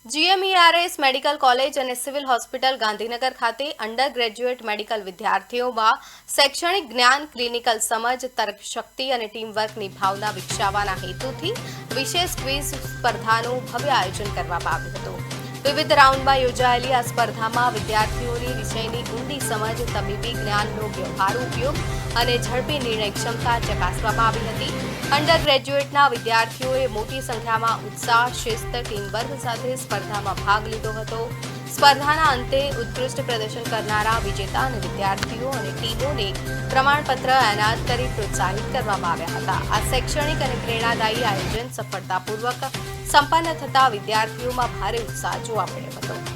GMERS medical college અને civil hospital Gandhinagar ખાતે under graduate medical વિદ્યાર્થીઓમાં શૈક્ષણિક જ્ઞાન, ક્લિનિકલ સમજ, તર્કશક્તિ અને ટીમવર્કની ભાવના વિકસાવવાના હેતુથી વિશેષ ક્વિઝ સ્પર્ધાનું ભવ્ય આયોજન કરવામાં આવ્યું હતું। વિવિધ રાઉન્ડમાં યોજાયેલી આ સ્પર્ધામાં વિદ્યાર્થીઓની વિષયની ઊંડી સમજ, તબીબી જ્ઞાનનો વ્યવહારુ ઉપયોગ અને ઝડપી નિર્ણય ક્ષમતા ચકાસવામાં આવી હતી। અંડર ગ્રેજ્યુએટના વિદ્યાર્થીઓએ મોટી સંખ્યામાં ઉત્સાહ, શિસ્ત, ટીમવર્ક સાથે સ્પર્ધામાં ભાગ લીધો હતો। સ્પર્ધાના અંતે ઉત્કૃષ્ટ પ્રદર્શન કરનારા વિજેતા અને વિદ્યાર્થીઓ અને ટીમોને પ્રમાણપત્ર એનાયત કરી પ્રોત્સાહિત કરવામાં આવ્યા હતા। આ શૈક્ષણિક અને પ્રેરણાદાયી આયોજન સફળતાપૂર્વક સંપન્ન થતા વિદ્યાર્થીઓમાં ભારે ઉત્સાહ જોવા મળ્યો હતો।